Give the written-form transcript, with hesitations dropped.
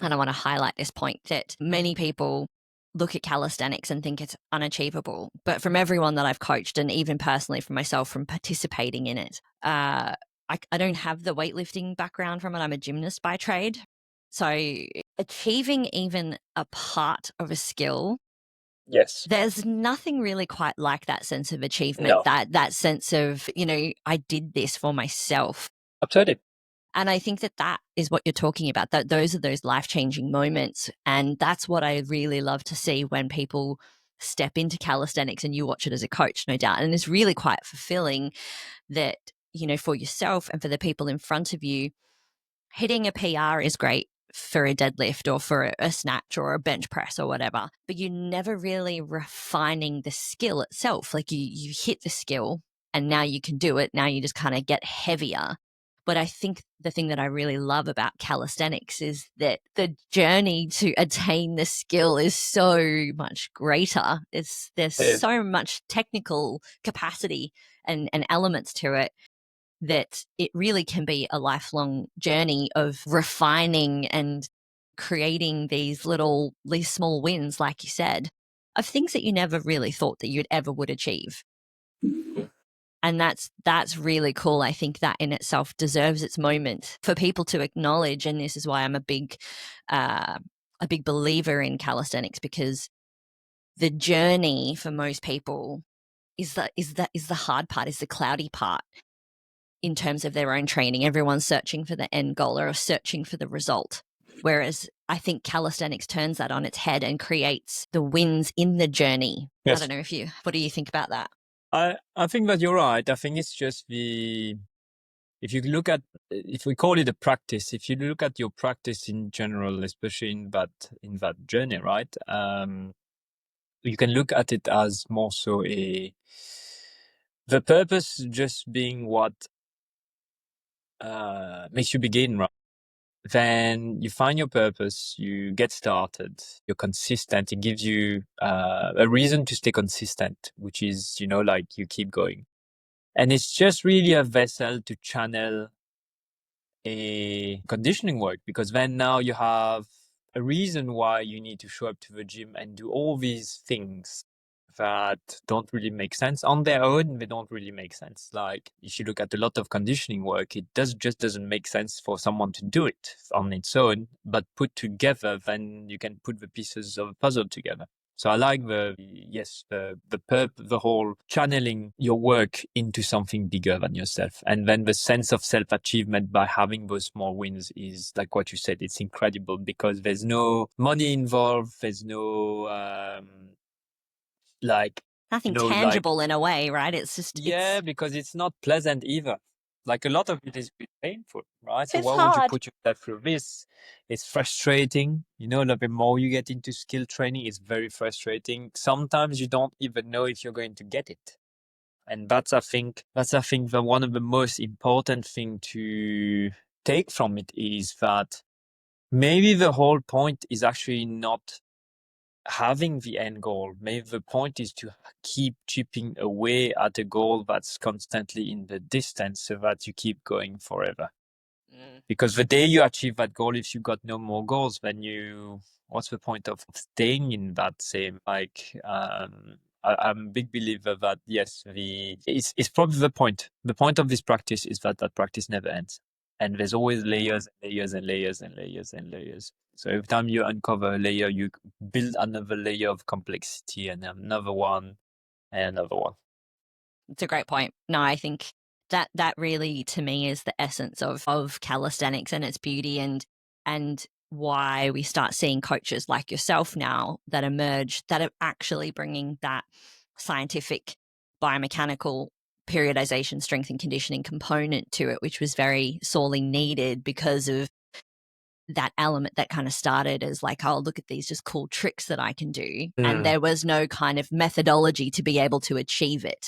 and I want to highlight this point, that many people look at calisthenics and think it's unachievable. But from everyone that I've coached, and even personally from myself from participating in it, I don't have the weightlifting background from it. I'm a gymnast by trade. So achieving even a part of a skill, Yes. there's nothing really quite like that sense of achievement, No. that sense of, I did this for myself. Absolutely. And I think that is what you're talking about, that those are those life-changing moments. And that's what I really love to see when people step into calisthenics, and you watch it as a coach, no doubt. And it's really quite fulfilling that, for yourself and for the people in front of you, hitting a PR is great for a deadlift or for a snatch or a bench press or whatever, but you're never really refining the skill itself. Like you hit the skill and now you can do it. Now you just kind of get heavier. But I think the thing that I really love about calisthenics is that the journey to attain the skill is so much greater. There's It is. so much technical capacity and elements to it, that it really can be a lifelong journey of refining and creating these small wins, like you said, of things that you never really thought that you'd ever would achieve. And that's really cool. I think that in itself deserves its moment for people to acknowledge. And this is why I'm a big believer in calisthenics, because the journey for most people is the hard part, is the cloudy part in terms of their own training. Everyone's searching for the end goal or searching for the result. Whereas I think calisthenics turns that on its head and creates the wins in the journey. Yes. I don't know what do you think about that? I think that you're right. I think it's just if we call it a practice, if you look at your practice in general, especially in that journey, right? You can look at it as more so the purpose just being what makes you begin, right? Then you find your purpose, you get started, you're consistent. It gives you a reason to stay consistent, which is, like you keep going. And it's just really a vessel to channel a conditioning work, because then now you have a reason why you need to show up to the gym and do all these things that don't really make sense on their own. They don't really make sense. Like if you look at a lot of conditioning work, it just doesn't make sense for someone to do it on its own, but put together, then you can put the pieces of a puzzle together. So I like the whole channeling your work into something bigger than yourself. And then the sense of self-achievement by having those small wins is, like what you said, it's incredible, because there's no money involved. There's no, Nothing tangible in a way, right? It's just, because it's not pleasant either. Like a lot of it is painful, right? So it's why would you hard. put yourself through this? It's frustrating. The more you get into skill training, it's very frustrating. Sometimes you don't even know if you're going to get it. And I think the one of the most important thing to take from it is that maybe the whole point is actually not having the end goal. Maybe the point is to keep chipping away at a goal that's constantly in the distance, so that you keep going forever. Because the day you achieve that goal, if you got no more goals, then what's the point of staying in that same, I'm a big believer that yes, it's probably the point. The point of this practice is that practice never ends. And there's always layers and layers and layers and layers and layers. So every time you uncover a layer, you build another layer of complexity, and another one and another one. It's a great point. No, I think that really, to me, is the essence of calisthenics and its beauty, and why we start seeing coaches like yourself now that emerge, that are actually bringing that scientific biomechanical periodization, strength and conditioning component to it, which was very sorely needed because of that element that kind of started as like, oh, look at these just cool tricks that I can do. And there was no kind of methodology to be able to achieve it.